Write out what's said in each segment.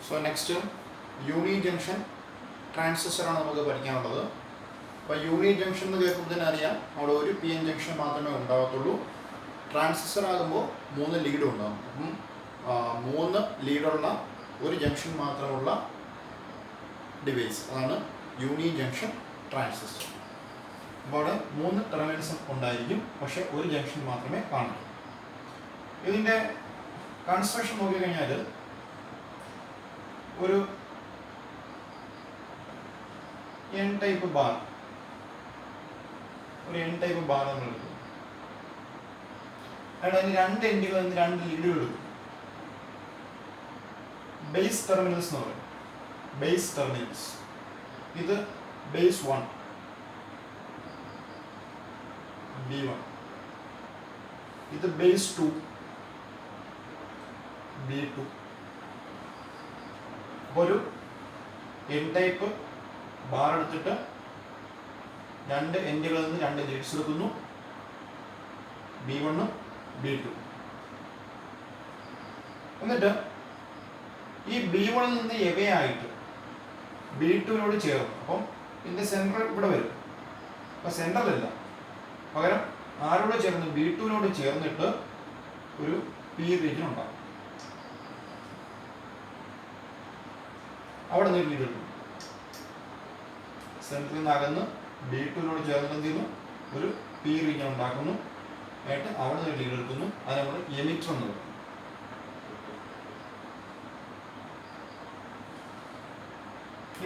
So next യൂണി junction ട്രാൻസിസ്റ്ററാണ് നമുക്ക് പഠിക്കാനുള്ളത്. അപ്പോൾ യൂണി ജംഗ്ഷൻ എന്ന് കേൾക്കുമ്പോൾ തന്നെ അറിയാം അവിടെ ഒരു പി എൻ ജംഗ്ഷൻ മാത്രമേ ഉണ്ടാകത്തുള്ളൂ. ട്രാൻസിസ്റ്റർ ആകുമ്പോൾ 3 ലീഡും ഉണ്ടാകും. അപ്പം 3 ലീഡുള്ള ഒരു ജംഗ്ഷൻ മാത്രമുള്ള ഡിവൈസ് അതാണ് യൂണി ജംഗ്ഷൻ ട്രാൻസിസ്റ്റർ. അപ്പോൾ അവിടെ 3 ടെർമിനൽസും ഉണ്ടായിരിക്കും, പക്ഷേ ഒരു ജംഗ്ഷൻ മാത്രമേ കാണൂ. ഇതിൻ്റെ കൺസ്ട്രക്ഷൻ നോക്കിക്കഴിഞ്ഞാൽ ഒരു എൻ ടൈപ്പ് ബാർ നമ്മൾ എടുക്കും. അതിന് 2 എൻഡുകളിൽ നിന്ന് 2 ലീഡുകൾ എടുക്കും. ബേസ് ടെർമിനൽസ് എന്ന് പറയും. ബേസ് ടെർമിനൽസ് ഇത് ബേസ് 1 B1, ഇത് ബേസ് 2 B2. ഒരു എൻ ടൈപ്പ് ബാർ എടുത്തിട്ട് 2 എൻഡുകളിൽ നിന്ന് 2 ലീഡ്സ് എടുക്കുന്നു, B1 B2. എന്നിട്ട് ഈ B1 നിന്ന് എവേ ആയിട്ട് B2 ചേർന്നു. അപ്പം ഇതിൻ്റെ സെൻട്രൽ ഇവിടെ വരും. അപ്പം സെൻട്രലല്ല, പകരം ആരോട് ചേർന്ന് B2 ചേർന്നിട്ട് ഒരു പി റീജിയൻ ഉണ്ടാകും. അവിടെ നിന്ന് ലീഡ് എടുക്കും. സെൻട്രലിൽ നിന്ന് അകന്ന് B2 ചേർന്നിട്ട് എന്ത് ചെയ്യുന്നു, ഒരു പി റീജിയൻ ഉണ്ടാക്കുന്നു. ആയിട്ട് അവിടെ നിന്ന് ലീഡ് എടുക്കുന്നു. അത് നമ്മൾ എമിറ്റർ എന്ന് പറയും.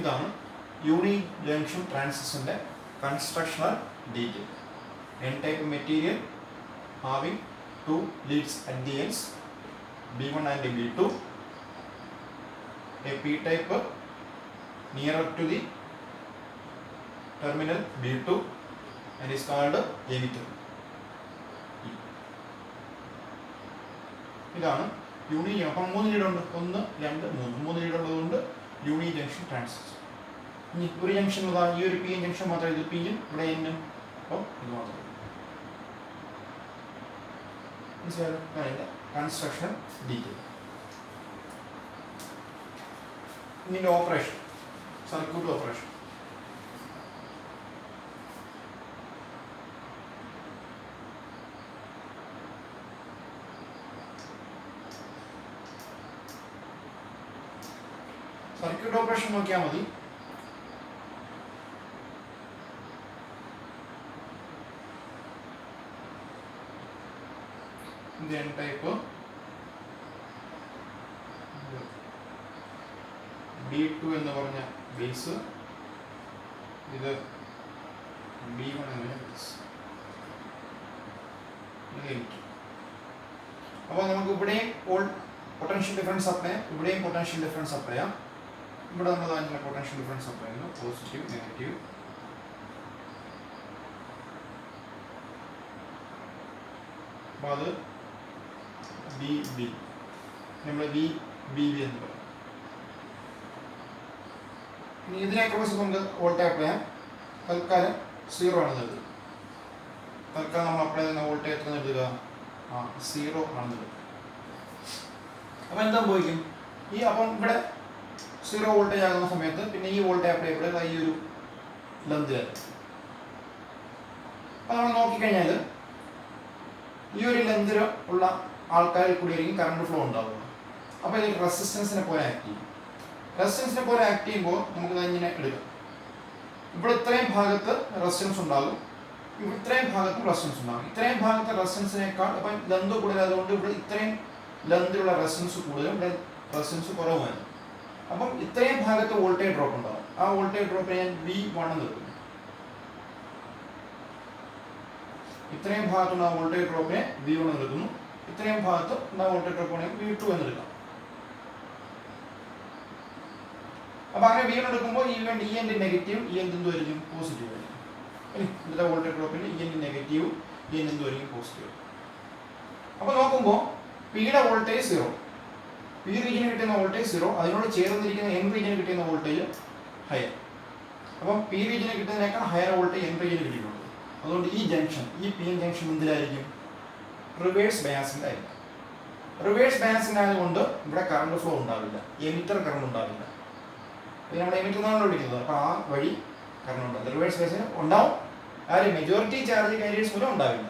ഇതാണ് യൂണി ജംഗ്ഷൻ ട്രാൻസിസ്റ്ററിന്റെ constructional detail. N type material having 2 leads at the ends, B1 and B2. A P type nearer to the terminal B2 and is called emitter. ഇതാണ് യൂണി. അപ്പം 3 ലീഡ് ഉണ്ട്, 1 2 3 ലീഡ് ഉള്ളതുകൊണ്ട് യൂണി ജംഗ്ഷൻ ട്രാൻസിസ്റ്റർ. ഇനി ഒരു ജംഗ്ഷൻ ഈ ഒരു P N junction മാത്രമേ, ഇത് പിയും ഇവിടെ എന്നും, അപ്പം ഇത് മാത്രമേ. Construction detail. ഇതിൻ്റെ operation, circuit operation. Circuit operation നോക്കിയാൽ മതി. ഇത് N ടൈപ്പ്, B2 എന്ന് പറഞ്ഞ ബേസ്, ഇത് B1 എന്ന് പറഞ്ഞ ബേസ്. അപ്പോൾ നമുക്ക് ഇവിടെയും പൊട്ടൻഷ്യൽ ഡിഫറൻസ് അപ്ലൈ ചെയ്യാം, ഇവിടെയും പൊട്ടൻഷ്യൽ ഡിഫറൻസ് അപ്ലൈ ചെയ്യാം. ഇവിടെ നമ്മൾ അതിനുള്ള പൊട്ടൻഷ്യൽ ഡിഫറൻസ് അപ്ലൈ ചെയ്യുന്നു, പോസിറ്റീവ് നെഗറ്റീവ്. അപ്പോൾ അത് BB, നമ്മൾ VBB എന്ന് പറയും. ഇനി ഇതിനെ ക്രോസ് നമുക്ക് വോൾട്ടേജ് അപ്ലൈ ചെയ്യാം. തൽക്കാലം 0 ആണെന്ന് എഴുതുക. തൽക്കാലം നമ്മൾ അപ്ലൈ ചെയ്യുന്ന വോൾട്ടേജ് എത്ര എഴുതുക? 0 ആണെന്ന് എഴുതുക. അപ്പം എന്താ സംഭവിക്കും? അപ്പം ഇവിടെ 0 വോൾട്ടേജ് ആകുന്ന സമയത്ത് പിന്നെ ഈ വോൾട്ടേജ് അപ്ലൈ ഇവിടെ ഈ ഒരു ലെന്തിലായിരിക്കും. അപ്പം നമ്മൾ നോക്കിക്കഴിഞ്ഞാൽ ഈ ഒരു ലെന്തിൽ ഉള്ള ആൾക്കാരിൽ കൂടി ആയിരിക്കും കറണ്ട് ഫ്ലോ ഉണ്ടാവുക. അപ്പോൾ ഇത് റെസിസ്റ്റൻസിനെ പോലെ ആക്ട് ചെയ്യും. റെസിസ്റ്റൻസിനെ പോലെ ആക്ട് ചെയ്യുമ്പോൾ നമുക്ക് ഇങ്ങനെ എടുക്കാം. ഇവിടെ ഇത്രയും ഭാഗത്ത് റെസിസ്റ്റൻസ് ഉണ്ടാകും, ഇവിടെ ഇത്രയും ഭാഗത്തും റെസിസ്റ്റൻസ് ഉണ്ടാകും. ഇത്രയും ഭാഗത്തെ റെസിസ്റ്റൻസിനേക്കാൾ അപ്പം ലെന്ത് കൂടുതലായതുകൊണ്ട് ഇവിടെ ഇത്രയും ലെന്തിലുള്ള റെസിസ്റ്റൻസ് കൂടുതലും ഇവിടെ റെസിസ്റ്റൻസ് കുറവുമായിരുന്നു. അപ്പം ഇത്രയും ഭാഗത്ത് വോൾട്ടേജ് ഡ്രോപ്പ് ഉണ്ടാകും. ആ വോൾട്ടേജ് ഡ്രോപ്പിനെ ഞാൻ V1 എന്ന് എടുക്കും. ഇത്രയും ഭാഗത്തുള്ള വോൾട്ടേജ് ഡ്രോപ്പിനെ V1 എന്ന് എടുക്കുന്നു. ഇത്രയും ഭാഗത്ത് വോൾട്ടേജ് ഡ്രോപ്പിനെ V2 എന്ന് എടുക്കാം. അപ്പോൾ അങ്ങനെ V1 എടുക്കുമ്പോൾ ഈ എൻഡ് നെഗറ്റീവ്, ഈ എൻഡ് എന്തുമായിരിക്കും? പോസിറ്റീവ് ആയിരിക്കും. ഇതിൻ്റെ വോൾട്ടേജ് ഡ്രോപ്പിന് ഈ എൻഡ് നെഗറ്റീവ്, ഈ എൻഡ് എന്തുമായിരിക്കും? പോസിറ്റീവ്. അപ്പോൾ നോക്കുമ്പോൾ പിയുടെ വോൾട്ടേജ് 0, പി റീജിയന് കിട്ടുന്ന വോൾട്ടേജ് 0, അതിനോട് ചേർന്നിരിക്കുന്ന എൻ റീജിയന് കിട്ടുന്ന വോൾട്ടേജ് ഹയർ. അപ്പം പി റീജിയന് കിട്ടുന്നതിനേക്കാൾ ഹയർ വോൾട്ടേജ് എൻ റീജിയന് കിട്ടിയിട്ടുണ്ട്. അതുകൊണ്ട് ഈ ജംഗ്ഷൻ, ഈ പി എൻ ജംഗ്ഷൻ എന്തിലായിരിക്കും? റിവേഴ്സ് ബയാസിലായിരിക്കും. റിവേഴ്സ് ബയാസിനായതുകൊണ്ട് ഇവിടെ കറണ്ട് ഫ്ലോ ഉണ്ടാവില്ല, എമിറ്റർ കറണ്ട് ഉണ്ടാവില്ല. നമ്മൾ എമിറ്റർ എന്നാണല്ലോ വിളിക്കുന്നത്. അപ്പോൾ ആ വഴി കറണ്ട് ഉണ്ടാവില്ല. റിവേഴ്സ് ബയാസിന് ഉണ്ടാവും, ആരും മെജോറിറ്റി ചാർജ് കാരിയേഴ്സ് മൂലം ഉണ്ടാവില്ല.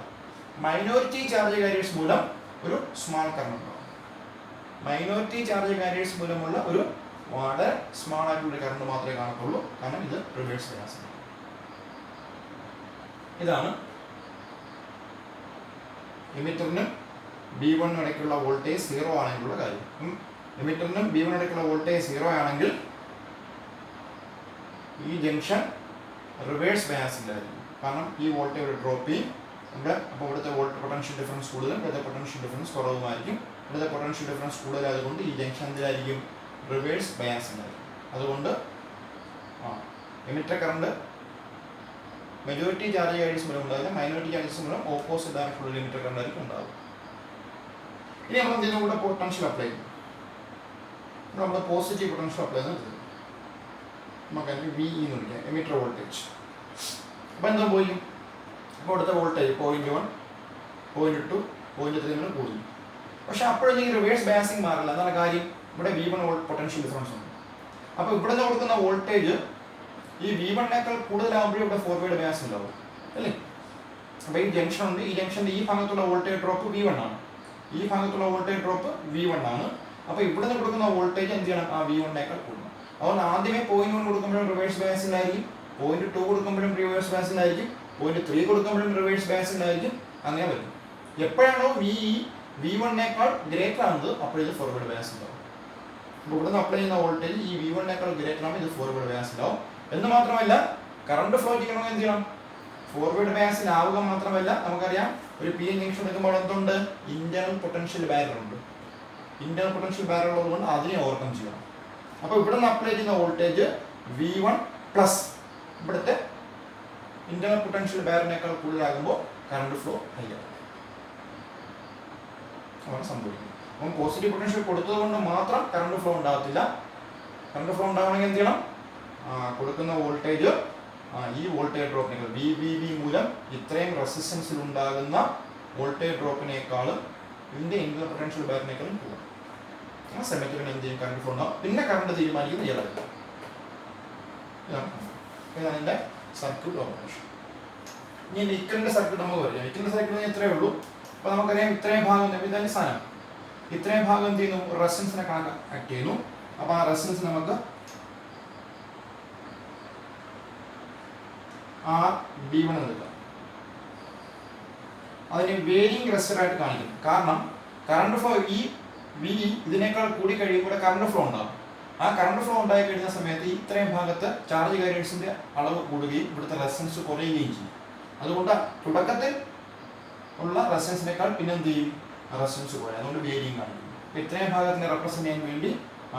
മൈനോറിറ്റി ചാർജ് കാരിയേഴ്സ് മൂലം ഒരു സ്മാൾ കറണ്ട് ഉണ്ടാവും. മൈനോറിറ്റി ചാർജ് കാരിയേഴ്സ് മൂലമുള്ള ഒരു വളരെ സ്മാൾ ആയിട്ടുള്ള കറണ്ട് മാത്രമേ കാണത്തുള്ളൂ, കാരണം ഇത് റിവേഴ്സ് ബയാസ്. ഇതാണ് എമിറ്ററിനും B1 ഇടയ്ക്കുള്ള വോൾട്ടേജ് 0 ആണെങ്കിലുള്ള കാര്യം. എമിറ്ററിനും B1 ഇടയ്ക്കുള്ള വോൾട്ടേജ് 0 ആണെങ്കിൽ ഈ ജംഗ്ഷൻ റിവേഴ്സ് ബയാസിൻ്റെ ആയിരിക്കും. കാരണം ഈ വോൾട്ടേജ് ഡ്രോപ്പ് ചെയ്യും ഇവിടെ. അപ്പോൾ ഇവിടുത്തെ പൊട്ടൻഷ്യൽ ഡിഫറൻസ് കൂടുതലും ഇവിടുത്തെ പൊട്ടൻഷ്യൽ ഡിഫറൻസ് കുറവുമായിരിക്കും. ഇവിടുത്തെ പൊട്ടൻഷ്യൽ ഡിഫറൻസ് കൂടുതലായതുകൊണ്ട് ഈ ജംഗ്ഷൻ എന്തിലായിരിക്കും? റിവേഴ്സ് ബയാസിലായിരിക്കും. അതുകൊണ്ട് emitter current majority charge careers മൂലം ഉണ്ടാവില്ല, മൈനോറിറ്റി ചാർജസ് മൂലം ഓപ്പോസിറ്റ് ഡയറക്ഷനുള്ള എമിറ്റർ കറണ്ട് ആയിരിക്കും ഉണ്ടാവും. ഇനി നമ്മൾ എന്ത് ചെയ്യുന്നു? ഇവിടെ പൊട്ടൻഷ്യൽ അപ്ലൈ ചെയ്യും. നമ്മൾ പോസിറ്റീവ് പൊട്ടൻഷ്യൽ അപ്ലൈ ചെയ്യുന്നത് നമുക്ക് അതിന് VE എന്ന് വിളിക്കാം, എമിറ്റർ വോൾട്ടേജ്. അപ്പോൾ എന്താ പോയി? അപ്പോൾ ഇവിടുത്തെ വോൾട്ടേജ് 0.1, 0.2, 0.3 കൂടി. പക്ഷെ അപ്പോഴെങ്കിൽ റിവേഴ്സ് ബയാസിങ് മാറില്ല. എന്താണ് കാര്യം? ഇവിടെ V1 പൊട്ടൻഷ്യൽ ഡിഫറൻസ് ഉണ്ട്. അപ്പോൾ ഇവിടെ നിന്ന് കൊടുക്കുന്ന വോൾട്ടേജ് ഈ V1നേക്കാൾ കൂടുതലാകുമ്പോഴേ ഇവിടെ ഫോർവേഡ് ബയാസ് ഉണ്ടാവും, അല്ലേ? അപ്പോൾ ഈ ജംഗ്ഷൻ ഉണ്ട്, ഈ ജംഗ്ഷൻ്റെ ഈ ഭാഗത്തുള്ള വോൾട്ടേജ് ഡ്രോപ്പ് V1 ആണ്, ഈ ഭാഗത്തുള്ള വോൾട്ടേജ് ഡ്രോപ്പ് V1 ആണ്. അപ്പോൾ ഇവിടെ നിന്ന് കൊടുക്കുന്ന വോൾട്ടേജ് എന്ത് ചെയ്യണം? ആ V1നേക്കാൾ കൂടണം. അതുകൊണ്ട് ആദ്യമേ 0.1 കൊടുക്കുമ്പോഴും റിവേഴ്സ് ബയാസിലായിരിക്കും, 0.2 കൊടുക്കുമ്പോഴും റിവേഴ്സ് ബയാസിലായിരിക്കും, 0.3 കൊടുക്കുമ്പോഴും റിവേഴ്സ് ബയാസിലായിരിക്കും. അങ്ങനെ വരും. എപ്പോഴാണോ V1നേക്കാൾ ഗ്രേറ്റർ ആകുന്നത് അപ്പോൾ ഇത് ഫോർവേഡ് ബയാസ് ഉണ്ടാവും. അപ്പോൾ ഇവിടെ നിന്ന് അപ്ലൈ ചെയ്യുന്ന വോൾട്ടേജ് ഈ V1നേക്കാൾ ഗ്രേറ്റർ ആകുമ്പോൾ ഇത് ഫോർവേഡ് ബയാസ് ഉണ്ടാവും. എന്ന് മാത്രമല്ല, കറണ്ട് ഫ്ലോ ചെയ്യണമെങ്കിൽ എന്ത് ചെയ്യണം? ഫോർവേഡ് ബയാസിലാവുക മാത്രമല്ല, നമുക്കറിയാം ഒരു PN ജംഗ്ഷൻ എടുക്കുമ്പോൾ എന്തുണ്ട്? ഇന്റേണൽ പൊട്ടൻഷ്യൽ ബാരിയർ ഉണ്ട്. ഇന്റേണൽ പൊട്ടൻഷ്യൽ ബാരിയർ ഉള്ളതുകൊണ്ട് അതിനെ ഓവർകം ചെയ്യണം. അപ്പോൾ ഇവിടെ നിന്ന് അപ്ലൈ ചെയ്യുന്ന വോൾട്ടേജ് V1 പ്ലസ് ഇവിടുത്തെ ഇന്റേണൽ പൊട്ടൻഷ്യൽ ബാരിയറിനേക്കാൾ കൂടുതലാകുമ്പോൾ കറണ്ട് ഫ്ലോ ഹൈ ആകും. അതാണ് സംഭവിക്കുന്നത്. അപ്പം പോസിറ്റീവ് പൊട്ടൻഷ്യൽ കൊടുത്തതുകൊണ്ട് മാത്രം കറണ്ട് ഫ്ലോ ഉണ്ടാകത്തില്ല. കറണ്ട് ഫ്ലോ ഉണ്ടാവണമെങ്കിൽ എന്ത് ചെയ്യണം? കൊടുക്കുന്ന വോൾട്ടേജ് ഈ വോൾട്ടേജ് ഡ്രോപ്പിനേക്കാൾ VBB മൂലം ഇത്രയും റെസിസ്റ്റൻസിൽ ഉണ്ടാകുന്ന വോൾട്ടേജ് ഡ്രോപ്പിനേക്കാളും ഇതിൻ്റെ ഇന്റേണൽ പൊട്ടൻഷ്യൽ ബാരിയറിനേക്കാളും കൂടും. ആ സമയത്ത് എന്ത് ചെയ്യും? കറണ്ട് ഫ്ലോ ഉണ്ടാവും. പിന്നെ കറണ്ട് തീരുമാനിക്കുന്നത് ഇയാളായിരിക്കും. ഇതാണ് എൻ്റെ സർക്യൂട്ട് ഓപ്പറേഷൻ. ഇനി നിക്കലിൻ്റെ സർക്യൂട്ട് നമുക്ക് പറയാം. നിക്കലിൻ്റെ സർക്യൂട്ട് ഇത്രയേ ഉള്ളൂ. അപ്പോൾ നമുക്കറിയാം ഇത്രയും ഭാഗം ഇതാണ് സാധനം. ഇത്രയും ഭാഗം എന്ത് ചെയ്യുന്നു? റെസിസ്റ്റൻസിനെ കണക്ട് ചെയ്യുന്നു. അപ്പോൾ ആ റെസിസ്റ്റൻസ് നമുക്ക് RB1 എന്ന് എടുക്കാം. അതിന് വേരിയിങ് റെസിസ്റ്ററായിട്ട് കാണിക്കും. കാരണം കറണ്ട് ഫ്ലോ ഈ VE ഇതിനേക്കാൾ കൂടി കഴിയുമ്പോൾ കറണ്ട് ഫ്ലോ ഉണ്ടാകും. ആ കറണ്ട് ഫ്ലോ ഉണ്ടായി കഴിയുന്ന സമയത്ത് ഇത്രയും ഭാഗത്ത് ചാർജ് കാരിയേഴ്സിൻ്റെ അളവ് കൂടുകയും ഇവിടുത്തെ റെസിസ്റ്റൻസ് കുറയുകയും ചെയ്യും. അതുകൊണ്ട് തുടക്കത്തിൽ ഉള്ള റെസിസ്റ്റൻസിനേക്കാൾ പിന്നെ എന്ത് ചെയ്യും? റെസിസ്റ്റൻസ് കുറയും. അതുകൊണ്ട് വേരിയിങ് കാണിക്കും. അപ്പോൾ ഇത്രയും ഭാഗത്തിനെ റെപ്രസെൻറ്റ് ചെയ്യാൻ വേണ്ടി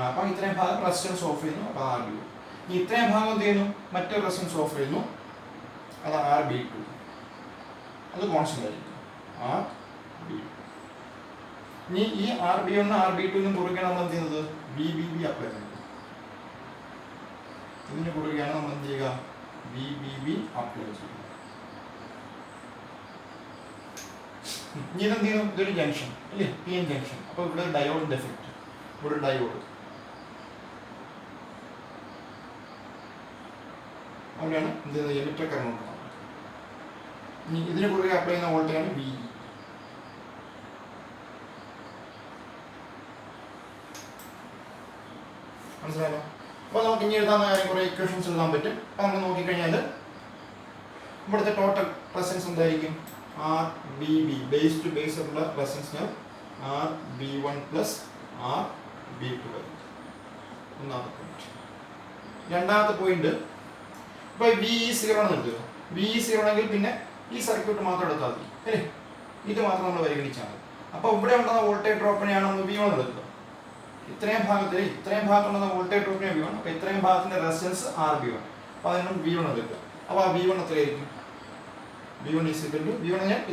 അപ്പം ഇത്രയും ഭാഗം റെസിസ്റ്റൻസ് ഓഫ് ചെയ്യുന്നു. അപ്പോൾ RB1. ഇനി ഇത്രയും ഭാഗം എന്ത് ചെയ്യുന്നു? മറ്റൊരു റെസിസ്റ്റൻസ് ഓഫ് ചെയ്യുന്നു. അത് RB2. അത് കോൺസ്റ്റന്റ് ആയിരിക്കും. RB2. ഇനി ഈ RB1 RB2 കുറുകെയാണ് നമ്മൾ എന്ത് ചെയ്യുന്നത്? VBB അപ്ലൈ ചെയ്യുന്നത്. ഇതിന് കുറുകെയാണ് നമ്മൾ എന്ത് ചെയ്യുക? VBB അപ്ലൈ ചെയ്യുന്നത്. ഇനി ഇതെന്ത് ചെയ്യുന്നു? ഇതൊരു ജംഗ്ഷൻ അല്ലേ? PN junction. അപ്പോൾ ഇവിടെ ഡയോഡിൻ്റെ എഫക്റ്റ്. ഇവിടെ ഡയോഡ്. അവിടെയാണ് എന്ത് ചെയ്യുന്നത്? എമിറ്റർ കറണ്ട് ഉണ്ടാകുന്നത്. ഇനി ഇതിന് കുറുകെ അപ്ലൈ ചെയ്യുന്ന വോൾട്ടേജാണ് VE. മനസ്സിലായല്ലോ? അപ്പോൾ നമുക്ക് ഇനി എഴുതാവുന്ന കാര്യം കുറേ ഇക്വേഷൻസ് എഴുതാൻ പറ്റും. അപ്പോൾ നമ്മൾ നോക്കിക്കഴിഞ്ഞാൽ ഇവിടുത്തെ ടോട്ടൽ റെസിസ്റ്റൻസ് എന്തായിരിക്കും? RBB ബേസ് ടു ബേസ് ഉള്ള റെസിസ്റ്റൻസിന് RB1 പ്ലസ് RB2 ആയിരിക്കും. ഒന്നാമത്തെ പോയിന്റ്. രണ്ടാമത്തെ പോയിന്റ്, ഇപ്പോൾ VE 0 ആണെന്ന് എടുക്കുക. VE 0 ആണെങ്കിൽ പിന്നെ ഈ സർക്യൂട്ട് മാത്രം എടുത്താൽ മതി, അല്ലേ? ഇത് മാത്രം നമ്മൾ പരിഗണിച്ചാൽ മതി. അപ്പോൾ ഇവിടെ ഉണ്ടാകുന്ന വോൾട്ടേജ് ഡ്രോപ്പിനെയാണ് നമ്മൾ V1 എടുക്കുക. ഇത്രയും ഭാഗത്തുള്ള വോൾട്ടേജ് ഡ്രോപ്പിനെ V1. അപ്പോൾ ഇത്രയും ഭാഗത്തിൻ്റെ റെസിസ്റ്റൻസ് RB1. അപ്പോൾ അതിനും V1 എടുക്കുക. അപ്പോൾ ആ V1 എത്രയായിരിക്കും? V1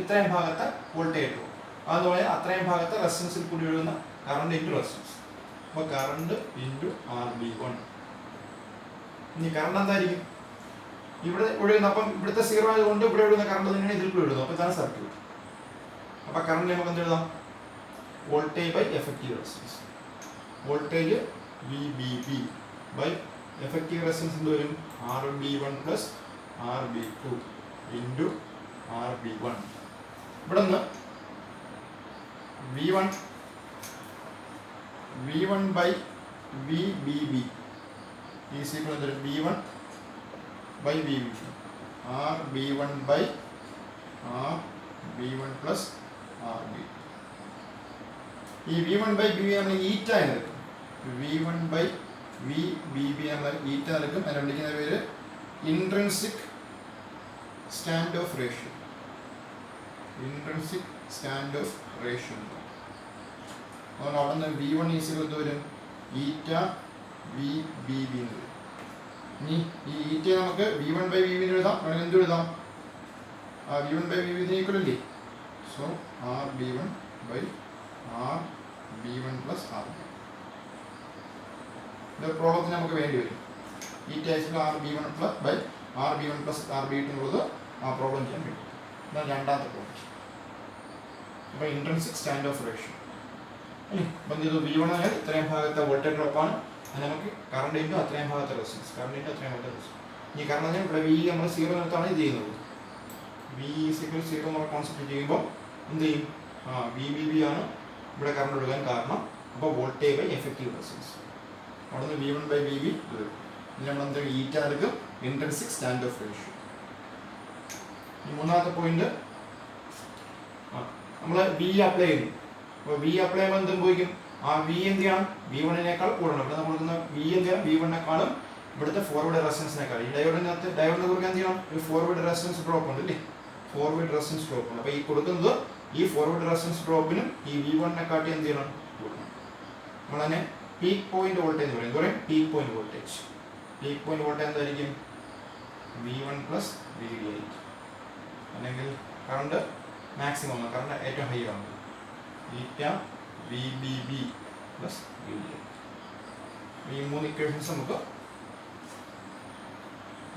ഇത്രയും ഭാഗത്തെ വോൾട്ടേജ് ഡ്രോപ്പ്. അതുപോലെ അത്രയും ഭാഗത്തെ റെസിസ്റ്റൻസിൽ കൂടി ഒഴുകുന്ന കറണ്ട് ഇൻറ്റു റെസിസ്റ്റൻസ്. അപ്പോൾ കറണ്ട് ഇൻറ്റു RB1. ഇനി കറണ്ട് എന്തായിരിക്കും? ഇവിടെ ഒഴുകുന്ന, അപ്പം ഇവിടുത്തെ 0 ആയതുകൊണ്ട് ഇവിടെ ഒഴുകുന്ന കറണ്ട് തന്നെയാണ് ഇതിൽ കൂടി ഒഴുകുന്നത്. അപ്പോൾ ഇതാണ് സർക്യൂട്ട്. അപ്പോൾ കറണ്ട് നമുക്ക് എന്ത് എഴുതാം? Voltage by effective resistance. Voltage VBB by effective resistance എന്ത് വരും? RB1 plus RB2 into RB1. ഇവിടെ നിന്ന് V1 by VBB is equal to V1 by VBB RB1 by RB1 plus RB2. ഈ V1 ബൈ BB നമ്മൾ ഈറ്റ എന്ന് എടുക്കും. V1 by VBB നമ്മൾ ഈറ്റ എടുക്കും. അതിനെ വിളിക്കുന്ന പേര് intrinsic stand of ratio. Intrinsic stand of ratio. അതുകൊണ്ട് അവിടെ നിന്ന് V1 ഈസിൽ വരും ഈറ്റ VBB എന്ന് വരും. ഇനി ഈ ഈറ്റ നമുക്ക് V1 ബൈ VB എഴുതാം. വേണമെങ്കിൽ എന്ത് എഴുതാം? V1 ബൈ VB ഈക്വൽ അല്ലേ? So RB1 by RB1 plus RB. ഇത് പ്രോബ്ലത്തിന് നമുക്ക് വേണ്ടി വരും. ഈറ്റ RB1 plus by RB1 plus RB2 എന്നുള്ളത് ആ പ്രോബ്ലം ചെയ്യാൻ വേണ്ടി. ഇതാണ് രണ്ടാമത്തെ പ്രോബ്ലം. അപ്പോൾ ഇൻട്രിൻസിക് സ്റ്റാൻഡ് ഓഫ് റേഷ്യോ. അപ്പം ഇത് V1 ആയാൽ ഇത്രയും ഭാഗത്തെ വോൾട്ടേജ് ഡ്രോപ്പാണ്. അത് നമുക്ക് കറണ്ട് ഇൻറ്റു അത്രയും ഭാഗത്തെ റെസിസ്റ്റൻസ്. കറണ്ട് ഇൻറ്റു അത്രയും ഭാഗത്തെ റെസിസ്റ്റൻസ്. ഈ കറണ്ട് ഇവിടെ V നമ്മൾ 0 നിർത്താണ് ഇത് ചെയ്യുന്നത്. V0 നമ്മൾ കോൺസെപ്റ്റ് ചെയ്യുമ്പോൾ എന്ത് ചെയ്യും? VBB ആണ് ഇവിടെ കറണ്ട് ഒഴുകാൻ കാരണം. അപ്പോൾ വോൾട്ടേജ് ബൈ എഫക്റ്റീവ് റെസിസ്റ്റൻസ്. അവിടെ നിന്ന് V1 ബൈ VB വരും. ഇനി നമ്മൾ എന്ത് ഈറ്റ എടുക്കും? Intrinsic stand of ratio. ഈ മൂന്നാമത്തെ പോയിന്റ് നമ്മൾ V അപ്ലൈ ചെയ്യുന്നു. അപ്പോൾ V അപ്ലൈ ചെയ്യുമ്പോൾ എന്ത് സംഭവിക്കും? ആ V എന്ത് ചെയ്യണം? V1 കൂടണം. ഇവിടെ നമ്മൾ കൊടുക്കുന്ന V എന്ത് ചെയ്യണം? V1 ഇവിടുത്തെ ഫോർവേഡ് റെസിസ്റ്റൻസിനേക്കാൾ. ഈ ഡയോഡിന് കുറുകെ എന്ത് ചെയ്യണം? ഒരു ഫോർവേഡ് റെസിസ്റ്റൻസ് ഡ്രോപ്പ് ഉണ്ട് അല്ലേ? ഫോർവേഡ് റെസിസ്റ്റൻസ് ഡ്രോപ്പ് ഉണ്ട്. അപ്പോൾ ഈ കൊടുക്കുന്നത് ഈ ഫോർവേഡ് റെസിസ്റ്റൻസ് ഡ്രോപ്പിനും ഈ V1 എന്ത് ചെയ്യണം? കൂട്ടണം. നമ്മളതിനെ പീക്ക് പോയിന്റ് വോൾട്ടേജ് എന്ന് പറയും. എന്താ പറയുക? Peak point voltage. Peak point voltage എന്തായിരിക്കും? V1 പ്ലസ് VB ആയിരിക്കും. അല്ലെങ്കിൽ കറണ്ട് മാക്സിമം കറണ്ട് ഏറ്റവും ഹൈ ആണ് ഈറ്റ VBB പ്ലസ് VB. ഈ മൂന്ന് ഇക്വേഷൻസ് നമുക്ക്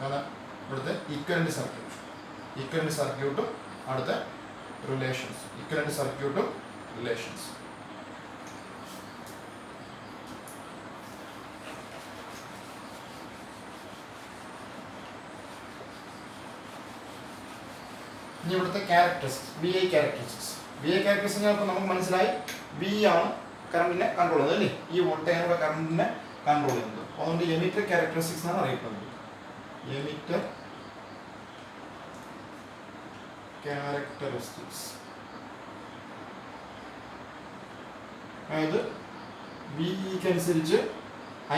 ആണ് ഇവിടുത്തെ ഇക്വലന്റ് സർക്യൂട്ട്. ഇക്വലന്റ് സർക്യൂട്ടും അടുത്ത റിലേഷൻസ്. ഇക്വലന്റ് സർക്യൂട്ടും റിലേഷൻസ്. ഇനി ഇവിടുത്തെ characteristics, VI characteristics. VI characteristics നമുക്ക് മനസ്സിലായി V ആണ് കറണ്ടിനെ കൺട്രോൾ ചെയ്യുന്നത് അല്ലേ? ഈ വോൾട്ടേജിലൂടെ കറണ്ടിനെ കൺട്രോൾ ചെയ്യുന്നത്. അതുകൊണ്ട് എമിറ്റർ ക്യാരക്ടറിസ്റ്റിക്സ് ആണ് അറിയപ്പെടുന്നത്. എമിറ്റർ ക്യാരക്ടറിസ്റ്റിക്സ് അതായത് VEക്ക് അനുസരിച്ച്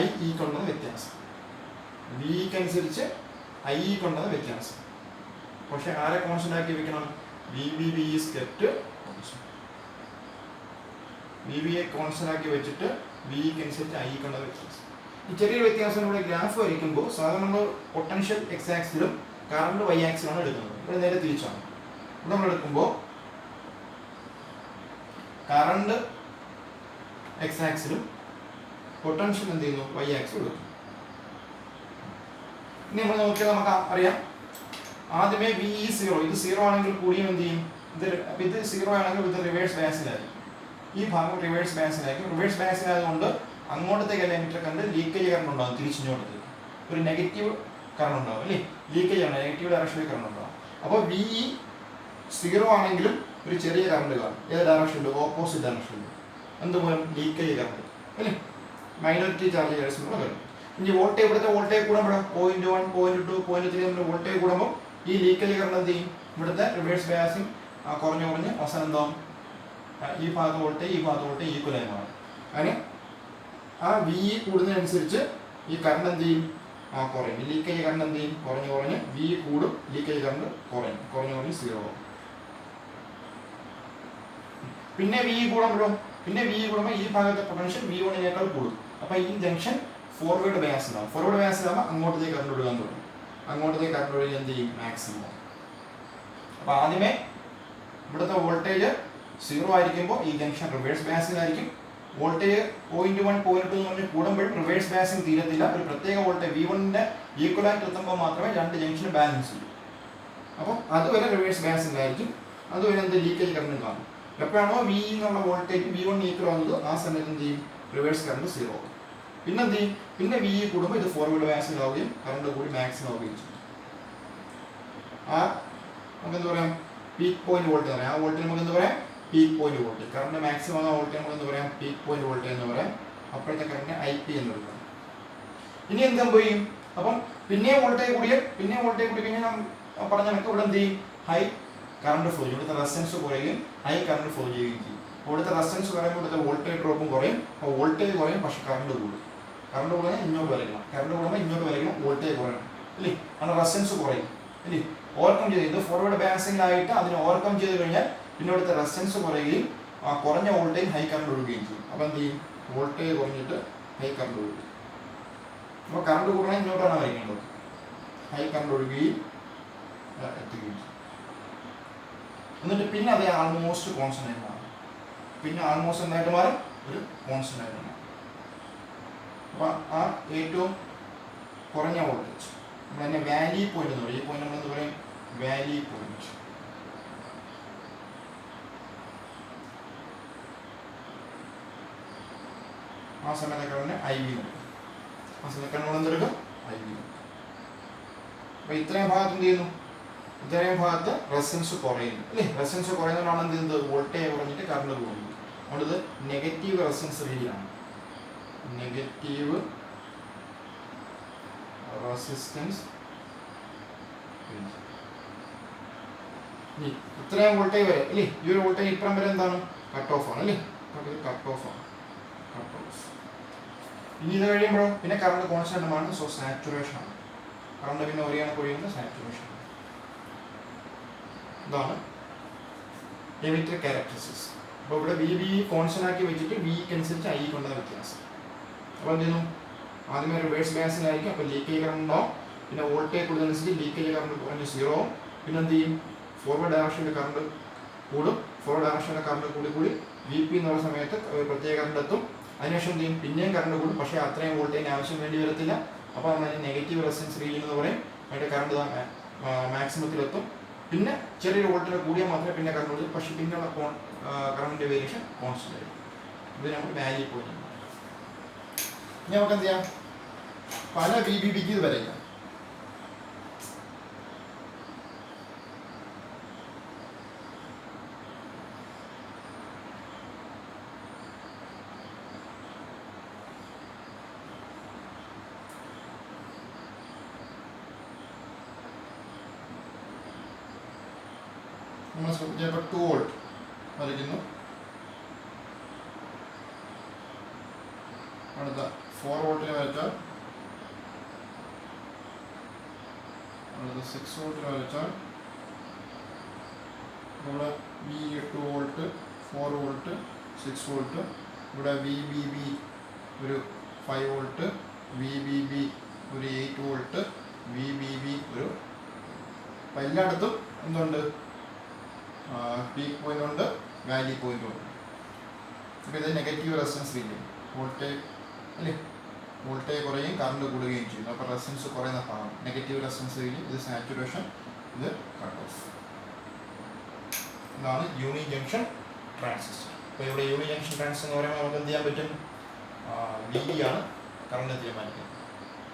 IE കൊണ്ടുവന്ന വ്യത്യാസം. VEക്ക് അനുസരിച്ച് IE കൊണ്ടുവന്ന വ്യത്യാസം. പക്ഷെ ആരെ കോൺസ്റ്റന്റ് ആക്കി വെക്കണം? VBB is kept constant. VBയെ കോൺസ്റ്റന്റ് ആക്കി വെച്ചിട്ട് VEക്ക് അനുസരിച്ച് IE കൊണ്ടുവന്ന വ്യത്യാസം. ഈ ചെറിയൊരു വ്യത്യാസം ഇവിടെ ഗ്രാഫ് വരയ്ക്കുമ്പോൾ സാധാരണ നമ്മൾ പൊട്ടൻഷ്യൽ X ആക്സിലും കറണ്ട് Y ആക്സിലാണ് എടുക്കുന്നത്. ഇവിടെ നേരെ തിരിച്ചാണ്. ഇവിടെ നമ്മൾ എടുക്കുമ്പോൾ കറണ്ട് X ആക്സിലും പൊട്ടൻഷ്യൽ എന്ത് ചെയ്യുന്നു? Y ആക്സിലും എടുക്കുന്നു. ഇനി നമ്മൾ നോക്കിയാൽ നമുക്ക് അറിയാം. ആദ്യമേ VE0 ഇത് 0 ആണെങ്കിൽ കൂടിയും എന്ത് ചെയ്യും? ഇത് 0 ആണെങ്കിൽ ഇത് റിവേഴ്സ് ബയാസിലായിരിക്കും. ഈ ഭാഗം റിവേഴ്സ് ബയാസിലായിരിക്കും. റിവേഴ്സ് ബയാസിലായതുകൊണ്ട് അങ്ങോട്ടത്തേക്ക് എമിറ്റർ കറണ്ട് ലീക്കേജ് കറണ്ട് ഉണ്ടാകും. തിരിച്ചിങ്ങോട്ടത്തേക്ക് ഒരു നെഗറ്റീവ് കറണ്ട് ഉണ്ടാകും അല്ലേ? ലീക്കേജ് ആണ്, നെഗറ്റീവ് ഡയറക്ഷനിൽ കറണ്ട് ഉണ്ടാകും. അപ്പോൾ VE 0 ആണെങ്കിലും ഒരു ചെറിയ കറണ്ട് കാണും. ഏത് ഡയറക്ഷനിൽ? ഓപ്പോസിറ്റ് ഡയറക്ഷനിൽ. എന്തുമൂലം? ലീക്കേജ് കറണ്ട് അല്ലേ? മൈനോറിറ്റി ചാർജ് കേസുള്ള കറണ്ട്. ഇനി വോൾട്ടേജ് ഇവിടുത്തെ വോൾട്ടേജ് കൂടുമ്പോൾ 0.1 0.2 0.3 നമ്മൾ വോൾട്ടേജ് കൂടുമ്പോൾ ഈ ലീക്കേജ് കറണ്ട് എന്ത് ചെയ്യും? ഇവിടുത്തെ റിവേഴ്സ് ബയാസിങ് കുറഞ്ഞ് അവസാനം എന്താവും? ഈ ഭാഗത്ത് വോൾട്ടേജ് ഈ ഭാഗത്ത് വോൾട്ടേജ് ഈക്വൽ ആയി മാറും. അതിന് ആ VE കൂടുന്നതിനനുസരിച്ച് ഈ കറണ്ട് എന്ത് ചെയ്യും? കുറയും. ലീക്കേജ് കറണ്ട് എന്ത് ചെയ്യും? കുറഞ്ഞ് VE കൂടും, ലീക്കേജ് കറണ്ട് കുറഞ്ഞ് 0 ആവും. പിന്നെ VE കൂടുമ്പോൾ ഈ ഭാഗത്തെ പൊട്ടൻഷ്യൽ V1 കൂടും. അപ്പോൾ ഈ ജംഗ്ഷൻ ഫോർവേഡ് ബയാസ് ഉണ്ടാവും. ഫോർവേഡ് ബയാസ് ആകുമ്പോൾ അങ്ങോട്ടത്തേക്ക് കറണ്ട് ഒഴുകാൻ തുടങ്ങും. അങ്ങോട്ടത്തേക്ക് കറണ്ട് ഒഴുകി എന്ത് ചെയ്യും? മാക്സിമം. അപ്പോൾ ആദ്യമേ ഇവിടുത്തെ വോൾട്ടേജ് 0 ആയിരിക്കുമ്പോൾ ഈ ജംഗ്ഷൻ റിവേഴ്സ് ബയാസിലായിരിക്കും. വോൾട്ടേജ് 0.1 0.2 എന്ന് പറഞ്ഞ് കൂടുമ്പോഴും റിവേഴ്സ് ബയാസിങ് തീരത്തില്ല. ഒരു പ്രത്യേക വോൾട്ടേജ് V1 ഈക്വലായിട്ട് എത്തുമ്പോൾ മാത്രമേ രണ്ട് ജംഗ്ഷനും ബാലൻസ് ചെയ്യൂ. അപ്പോൾ അതുവരെ റിവേഴ്സ് ബയാസിലായിരിക്കും. അതുവരെ എന്ത്? ലീക്കേജ് കറണ്ട് കാണും. എപ്പോഴാണോ വി എന്നുള്ള വോൾട്ടേജ് V1 ഈക്വൽ ആവുന്നത് ആ സമയത്ത് എന്ത് ചെയ്യും, റിവേഴ്സ് കറണ്ട് 0 ആവും. പിന്നെ എന്ത് ചെയ്യും, പിന്നെ വി കൂടുമ്പോൾ ഇത് ഫോർവേഡ് ബയാസിൽ ആവുകയും കറണ്ട് കൂടി മാക്സിമം ആവുകയും ചെയ്യും. ആ നമുക്ക് എന്താ പറയാം, പീക്ക് പോയിന്റ് വോൾട്ടേജ് എന്ന് പറയാം. ആ വോൾട്ടേജ് നമുക്ക് എന്താ പറയാം, peak point voltage. Current maximum ആവുന്ന വോൾട്ടേജ് നമുക്ക് എന്താ പറയാം, പീക്ക് പോയിന്റ് വോൾട്ടേജ് എന്ന് പറയാം. അപ്പോഴത്തെ കറണ്ട് IP എന്ന് വിളിക്കാം. ഇനി എന്ത് സംഭവിക്കും, അപ്പം പിന്നെ വോൾട്ടേജ് കൂടി കഴിഞ്ഞാൽ പറഞ്ഞ കണക്ക് ഇവിടെ എന്ത് ചെയ്യും, ഹൈ കറണ്ട് ഫ്ലോ ചെയ്യും. ഇവിടുത്തെ റെസിസ്റ്റൻസ് കുറയുകയും ഹൈ കറണ്ട് ഫ്ലോ ചെയ്യുകയും ചെയ്യും. ഇവിടുത്തെ റെസിസ്റ്റൻസ് കുറയുമ്പോൾ ഇവിടുത്തെ വോൾട്ടേജ് ഡ്രോപ്പും കുറയും. അപ്പോൾ വോൾട്ടേജ് കുറയും, പക്ഷെ കറണ്ട് കൂടും. കറണ്ട് കുറഞ്ഞാൽ ഇങ്ങോട്ട് വരയ്ക്കണം, കറണ്ട് കൂടുമ്പോൾ ഇങ്ങോട്ട് വരയ്ക്കണം, വോൾട്ടേജ് കുറയണം അല്ലേ, കാരണം റെസിസ്റ്റൻസ് കുറയും അല്ലേ. ഓവർകം ചെയ്ത് ഇത് ഫോർവേഡ് ബയാസിംഗിലായിട്ട് അതിനെ ഓവർകം ചെയ്ത് കഴിഞ്ഞാൽ പിന്നെ ഇവിടുത്തെ റെസിസ്റ്റൻസ് കുറയുകയും ആ കുറഞ്ഞ വോൾട്ടേജ് ഹൈ കറണ്ട് ഒഴുകുകയും ചെയ്യും. അപ്പോൾ എന്ത് ചെയ്യും, വോൾട്ടേജ് കുറഞ്ഞിട്ട് ഹൈ കറണ്ട് ഒഴുകും. അപ്പോൾ കറണ്ട് കൂടണമെങ്കിൽ ഇങ്ങോട്ടാണ് വരയ്ക്കേണ്ടത്, ഹൈ കറണ്ട് ഒഴുകുകയും എത്തുകയും ചെയ്യും. എന്നിട്ട് പിന്നെ അത് ആൾമോസ്റ്റ് കോൺസ്റ്റന്റ് ആയിട്ട് മാറും. പിന്നെ ആൾമോസ്റ്റ് എന്തായിട്ട് മാറും, ഒരു കോൺസ്റ്റന്റ് ആയിട്ട് മാറും. അപ്പോൾ ആ ഏറ്റവും കുറഞ്ഞ വോൾട്ടേജ് നമ്മൾ തന്നെ വാലി പോയിന്റ് എന്ന് പറയും. ഈ പോയിന്റ് നമ്മൾ എന്ത് പറയും, വാലി പോയിന്റ്. ആ സമയത്തൊക്കെ തന്നെ IV എന്ന് പറയും. ആ സമയത്ത് നമ്മൾ എന്തെടുക്കും, IV. അപ്പോൾ ഇത്രയും ഭാഗത്ത് എന്ത് ചെയ്യുന്നു, ഇത്രയും ഭാഗത്ത് റെസിസ്റ്റൻസ് കുറയുന്നു അല്ലേ. റെസിസ്റ്റൻസ് കുറയുന്നതുകൊണ്ടാണ് എന്ത് ചെയ്യുന്നത്, വോൾട്ടേജ് കുറഞ്ഞിട്ട് കറണ്ട് കൂടുന്നത്. അതുകൊണ്ട് ഇത് നെഗറ്റീവ് റെസിസ്റ്റൻസ് റീജിയനാണ്. നെഗറ്റീവ് റെസിസ്റ്റൻസ് ഇത്രയും വോൾട്ടേജ് വരെ അല്ലേ. ഈ ഒരു വോൾട്ടേജ് ഇത്രയും വരെ എന്താണ്, കട്ട് ഓഫ് ആണ് അല്ലേ. കട്ട് ഓഫ് ആണ്, കട്ട് ഓഫ്. ഇനി ഇത് കഴിയുമ്പോഴോ പിന്നെ കറണ്ട് കോൺസ്റ്റന്റ് ആണ്. സോ സാച്ചുറേഷൻ ആണ്. കറണ്ട് പിന്നെ ഒരേ കണക്ക് ഒഴിയുന്നത് സാച്ചുറേഷൻ. ഇതാണ് എമിറ്റർ ക്യാരക്ടറിസ്റ്റിക്സ്. അപ്പോൾ ഇവിടെ VB കോൺസ്റ്റന്റ് ആക്കി വെച്ചിട്ട് Vക്ക് അനുസരിച്ച് I കൊണ്ടുവന്ന വ്യത്യാസം. അപ്പോൾ എന്ത് ചെയ്യുന്നു, ആദ്യമേ റിവേഴ്സ് ബയാസിലായിരിക്കും. അപ്പോൾ ലീക്കേജ് കറണ്ട് ഉണ്ടാവും. പിന്നെ വോൾട്ടേജ് കൂടുതലനുസരിച്ച് ലീക്കേജ് കറണ്ട് കുറഞ്ഞ് 0 ആവും. പിന്നെ എന്ത് ചെയ്യും, ഫോർവേഡ് ഡയറക്ഷനിൽ കറണ്ട് കൂടും. ഫോർവേഡ് ഡയറക്ഷനിലെ കറണ്ട് കൂടി VP എന്ന് പറയുന്ന സമയത്ത് പ്രത്യേക കറണ്ട് എത്തും. അതിനുശേഷം എന്ത് ചെയ്യും, പിന്നെയും കറണ്ട് കൂടും, പക്ഷേ അത്രയും വോൾട്ടേജിന് ആവശ്യം വേണ്ടി വരത്തില്ല. അപ്പോൾ അതിന് നെഗറ്റീവ് റെസിസ്റ്റൻസ് റീജിയൻ എന്ന് പറയും. അതിൻ്റെ കറണ്ട് മാക്സിമത്തിലെത്തും. പിന്നെ ചെറിയൊരു വോൾട്ടേജ് കൂടിയാൽ മാത്രമേ പിന്നെ കറണ്ട് ഉള്ളൂ, പക്ഷേ പിന്നെയുള്ള കറണ്ടിൻ്റെ വേരിയേഷൻ കോൺസ്റ്റന്റ് ആയിരിക്കും. ഇത് നമ്മൾ വാലി പോയിന്റ്. ഇനി നമുക്ക് എന്ത് ചെയ്യാം, പല VBBക്ക് ഇത് വരയ്ക്കാം. നമ്മൾ ചിലപ്പോൾ 2 വോൾട്ട് വരയ്ക്കുന്നു. അടുത്ത 4 വോൾട്ടിന് വരച്ചാൽ, അടുത്ത 6 വോൾട്ടിന് വരച്ചാൽ ഇവിടെ V8 വോൾട്ട്, 4 വോൾട്ട്, 6 വോൾട്ട്. ഇവിടെ VBB ഒരു 5 വോൾട്ട്, VBB ഒരു 8 വോൾട്ട്, VBB ഒരു. അപ്പം എല്ലായിടത്തും എന്തുണ്ട്, പീക്ക് പോയിന്റ് ഉണ്ട്, വാലി പോയിന്റ് ഉണ്ട്. അപ്പോൾ ഇത് നെഗറ്റീവ് റെസിസ്റ്റൻസ് റീജിയൻ. വോൾട്ടേജ് അല്ലേ, വോൾട്ടേജ് കുറയും, കറണ്ട് കൂടുകയും ചെയ്യുന്നു. അപ്പോൾ റെസിസ്റ്റൻസ് കുറയുന്ന ഭാഗം നെഗറ്റീവ് റെസിസ്റ്റൻസ് റീജിയൻ. ഇത് സാച്ചുറേഷൻ, ഇത് കട്ട് ഓഫ്. ഇതാണ് യൂണി ജംഗ്ഷൻ ട്രാൻസിസ്റ്റർ. അപ്പോൾ ഇവിടെ യൂണി ജംഗ്ഷൻ ട്രാൻസിസ്റ്റർ എന്ന് പറയുമ്പോൾ നമുക്ക് എന്ത് ചെയ്യാൻ പറ്റും, VB ആണ് കറണ്ട് തീരുമാനിക്കുന്നത്.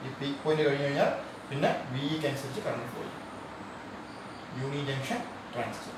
ഈ പീക്ക് പോയിന്റ് കഴിഞ്ഞ് കഴിഞ്ഞാൽ പിന്നെ VEക്ക് അനുസരിച്ച് കറണ്ട് ഫ്ലോ ചെയ്യും. യൂണി ജംഗ്ഷൻ ട്രാൻസിസ്റ്റർ.